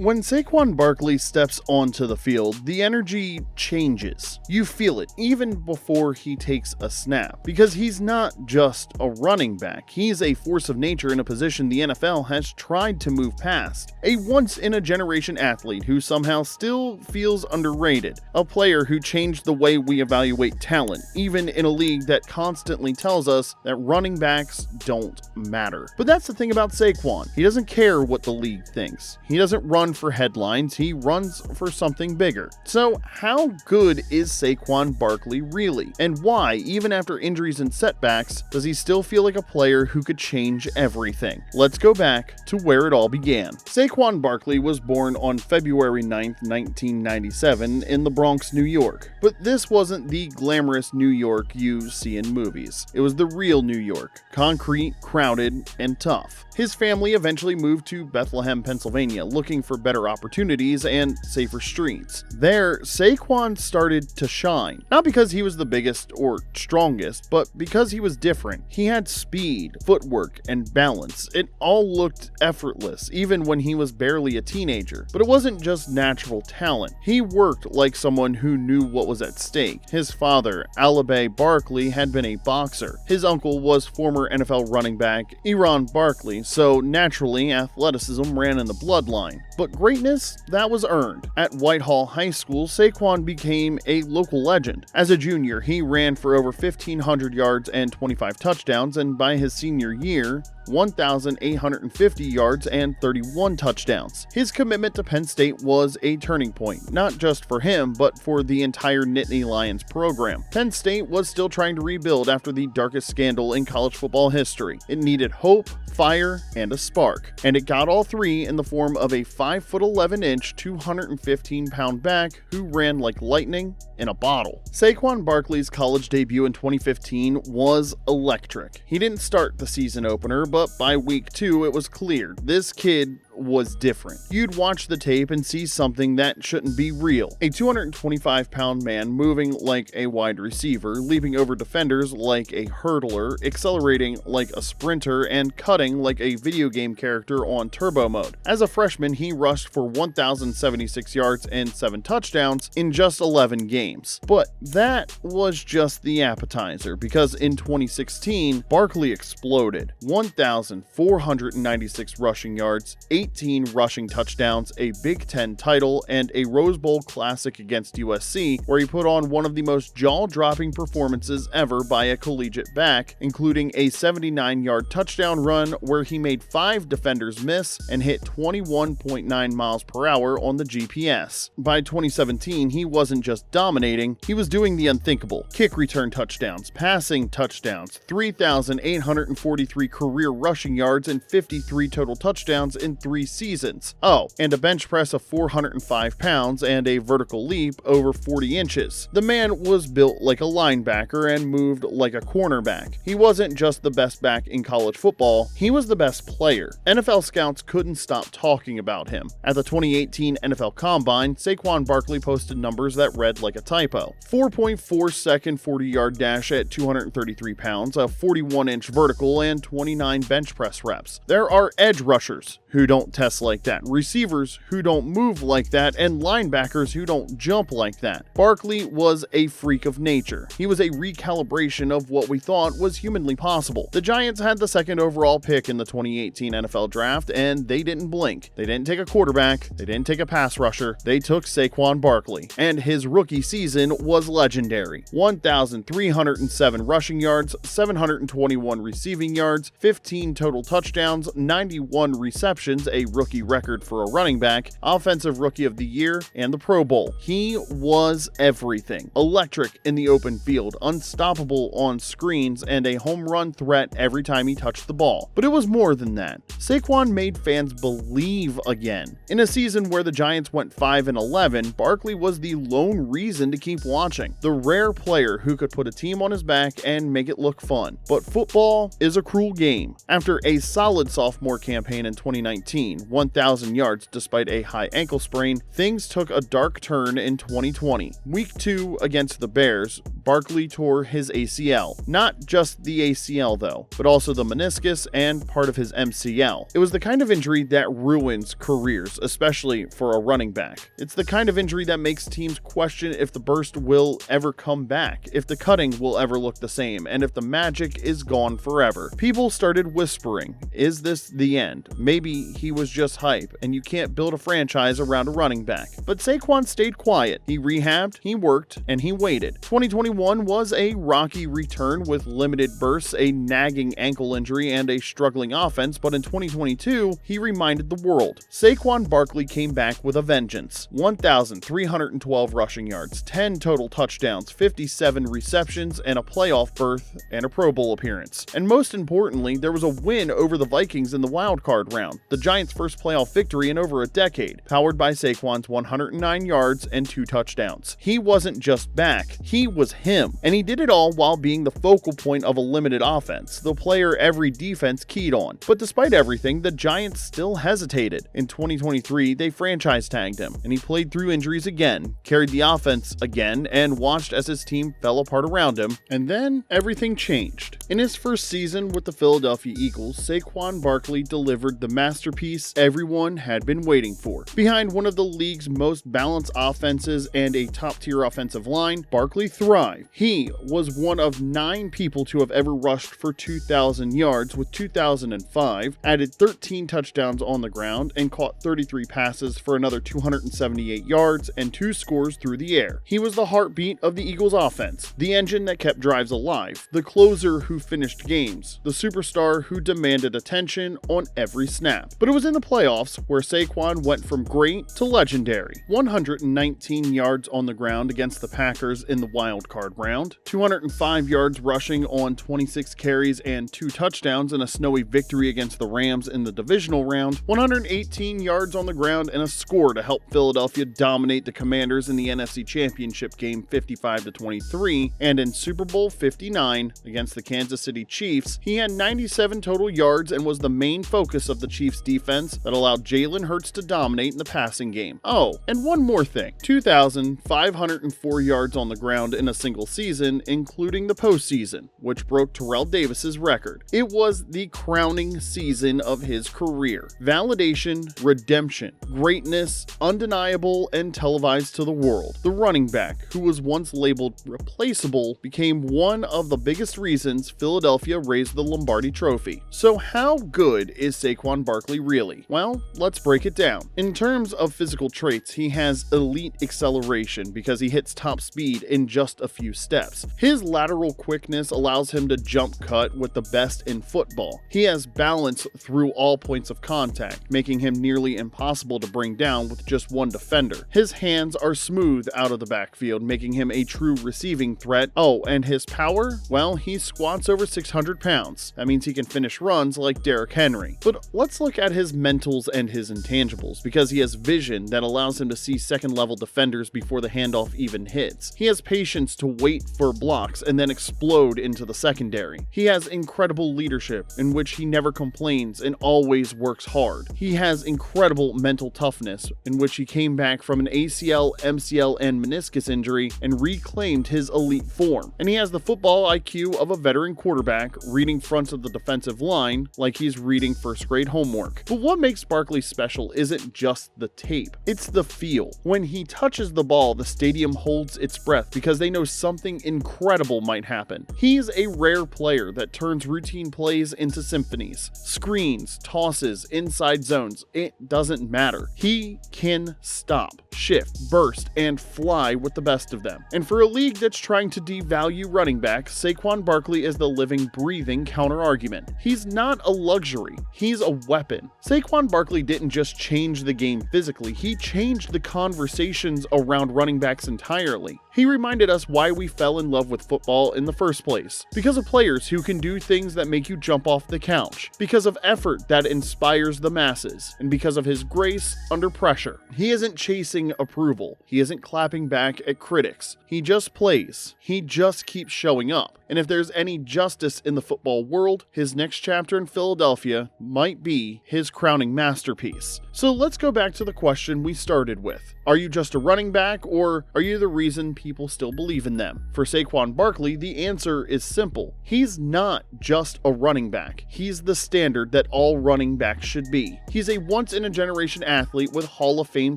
When Saquon Barkley steps onto the field, the energy changes. You feel it even before he takes a snap, because he's not just a running back. He's a force of nature in a position the NFL has tried to move past. A once-in-a-generation athlete who somehow still feels underrated. A player who changed the way we evaluate talent, even in a league that constantly tells us that running backs don't matter. But that's the thing about Saquon. He doesn't care what the league thinks. He doesn't run for headlines, he runs for something bigger. So how good is Saquon Barkley really? And why, even after injuries and setbacks, does he still feel like a player who could change everything? Let's go back to where it all began. Saquon Barkley was born on February 9th, 1997 in the Bronx, New York. But this wasn't the glamorous New York you see in movies. It was the real New York, concrete, crowded, and tough. His family eventually moved to Bethlehem, Pennsylvania, looking for better opportunities and safer streets. There, Saquon started to shine. Not because he was the biggest or strongest, but because he was different. He had speed, footwork, and balance. It all looked effortless, even when he was barely a teenager. But it wasn't just natural talent. He worked like someone who knew what was at stake. His father, Saquon Barkley, had been a boxer. His uncle was former NFL running back Saquon Barkley, so naturally athleticism ran in the bloodline. But greatness, that was earned. At Whitehall High School, Saquon became a local legend. As a junior, he ran for over 1,500 yards and 25 touchdowns, and by his senior year, 1,850 yards and 31 touchdowns. His commitment to Penn State was a turning point, not just for him, but for the entire Nittany Lions program. Penn State was still trying to rebuild after the darkest scandal in college football history. It needed hope, fire, and a spark. And it got all three in the form of a 5'11", 215-pound back who ran like lightning in a bottle. Saquon Barkley's college debut in 2015 was electric. He didn't start the season opener, but by week 2 it was clear this kid was different. You'd watch the tape and see something that shouldn't be real. A 225-pound man moving like a wide receiver, leaping over defenders like a hurdler, accelerating like a sprinter, and cutting like a video game character on turbo mode. As a freshman, he rushed for 1,076 yards and 7 touchdowns in just 11 games. But that was just the appetizer, because in 2016, Barkley exploded. 1,496 rushing yards, 18 rushing touchdowns, a Big Ten title, and a Rose Bowl Classic against USC, where he put on one of the most jaw-dropping performances ever by a collegiate back, including a 79-yard touchdown run where he made 5 defenders miss and hit 21.9 miles per hour on the GPS. By 2017, he wasn't just dominating, he was doing the unthinkable. Kick return touchdowns, passing touchdowns, 3,843 career rushing yards, and 53 total touchdowns in 3 seasons. Oh, and a bench press of 405 pounds and a vertical leap over 40 inches. The man was built like a linebacker and moved like a cornerback. He wasn't just the best back in college football, he was the best player. NFL scouts couldn't stop talking about him. At the 2018 NFL Combine, Saquon Barkley posted numbers that read like a typo. 4.4 second 40-yard dash at 233 pounds, a 41-inch vertical, and 29 bench press reps. There are edge rushers who don't test like that, receivers who don't move like that, and linebackers who don't jump like that. Barkley was a freak of nature. He was a recalibration of what we thought was humanly possible. The Giants had the 2nd overall pick in the 2018 NFL Draft, and they didn't blink. They didn't take a quarterback, they didn't take a pass rusher, they took Saquon Barkley. And his rookie season was legendary. 1,307 rushing yards, 721 receiving yards, 15 total touchdowns, 91 receptions, a rookie record for a running back, Offensive Rookie of the Year, and the Pro Bowl. He was everything. Electric in the open field, unstoppable on screens, and a home run threat every time he touched the ball. But it was more than that. Saquon made fans believe again. In a season where the Giants went 5-11, Barkley was the lone reason to keep watching. The rare player who could put a team on his back and make it look fun. But football is a cruel game. After a solid sophomore campaign in 2019, 2019, 1,000 yards despite a high ankle sprain, things took a dark turn in 2020. Week 2 against the Bears, Barkley tore his ACL. Not just the ACL though, but also the meniscus and part of his MCL. It was the kind of injury that ruins careers, especially for a running back. It's the kind of injury that makes teams question if the burst will ever come back, if the cutting will ever look the same, and if the magic is gone forever. People started whispering, is this the end? Maybe he was just hype, and you can't build a franchise around a running back. But Saquon stayed quiet. He rehabbed, he worked, and he waited. 2021 was a rocky return with limited bursts, a nagging ankle injury, and a struggling offense, but in 2022, he reminded the world. Saquon Barkley came back with a vengeance. 1,312 rushing yards, 10 total touchdowns, 57 receptions, and a playoff berth and a Pro Bowl appearance. And most importantly, there was a win over the Vikings in the wildcard round, the Giants' first playoff victory in over a decade, powered by Saquon's 109 yards and 2 touchdowns. He wasn't just back, he was him. And he did it all while being the focal point of a limited offense, the player every defense keyed on. But despite everything, the Giants still hesitated. In 2023, they franchise tagged him, and he played through injuries again, carried the offense again, and watched as his team fell apart around him. And then everything changed. In his first season with the Philadelphia Eagles, Saquon Barkley delivered the masterpiece everyone had been waiting for. Behind one of the league's most balanced offenses and a top-tier offensive line, Barkley thrived. He was one of 9 people to have ever rushed for 2,000 yards with 2005, added 13 touchdowns on the ground, and caught 33 passes for another 278 yards and 2 scores through the air. He was the heartbeat of the Eagles offense, the engine that kept drives alive, the closer who finished games, the superstar who demanded attention on every snap. But it was in the playoffs where Saquon went from great to legendary. 119 yards on the ground against the Packers in the wild card round, 205 yards rushing on 26 carries and 2 touchdowns in a snowy victory against the Rams in the divisional round, 118 yards on the ground and a score to help Philadelphia dominate the Commanders in the NFC Championship game 55-23, and in Super Bowl 59 against the Kansas City Chiefs, he had 97 total yards and was the main focus of the Chiefs defense that allowed Jalen Hurts to dominate in the passing game. Oh, and one more thing, 2,504 yards on the ground in a single season, including the postseason, which broke Terrell Davis's record. It was the crowning season of his career. Validation, redemption, greatness, undeniable, and televised to the world. The running back, who was once labeled replaceable, became one of the biggest reasons Philadelphia raised the Lombardi Trophy. So how good is Saquon Barkley really? Well, let's break it down. In terms of physical traits, he has elite acceleration because he hits top speed in just a few steps. His lateral quickness allows him to jump cut with the best in football. He has balance through all points of contact, making him nearly impossible to bring down with just one defender. His hands are smooth out of the backfield, making him a true receiving threat. Oh, and his power? Well, he squats over 600 pounds. That means he can finish runs like Derrick Henry. But let's look at his mentals and his intangibles, because he has vision that allows him to see second-level defenders before the handoff even hits. He has patience to wait for blocks and then explode into the secondary. He has incredible leadership, in which he never complains and always works hard. He has incredible mental toughness, in which he came back from an ACL, MCL, and meniscus injury and reclaimed his elite form. And he has the football IQ of a veteran quarterback, reading fronts of the defensive line like he's reading first grade homework. But what makes Barkley special isn't just the tape, it's the feel. When he touches the ball, the stadium holds its breath because they know something incredible might happen. He's a rare player that turns routine plays into symphonies. Screens, tosses, inside zones, it doesn't matter. He can stop, shift, burst, and fly with the best of them. And for a league that's trying to devalue running backs, Saquon Barkley is the living, breathing counter-argument. He's not a luxury, he's a weapon. Saquon Barkley didn't just change the game physically, he changed the conversations around running backs entirely. He reminded us why we fell in love with football in the first place. Because of players who can do things that make you jump off the couch. Because of effort that inspires the masses. And because of his grace under pressure. He isn't chasing approval. He isn't clapping back at critics. He just plays. He just keeps showing up. And if there's any justice in the football world, his next chapter in Philadelphia might be his crowning masterpiece. So let's go back to the question we started with. Are you just a running back, or are you the reason people still believe in them? For Saquon Barkley, the answer is simple. He's not just a running back. He's the standard that all running backs should be. He's a once-in-a-generation athlete with Hall of Fame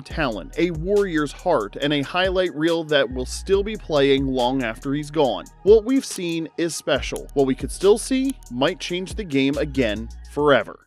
talent, a warrior's heart, and a highlight reel that will still be playing long after he's gone. What we've seen is special. What we could still see might change the game again forever.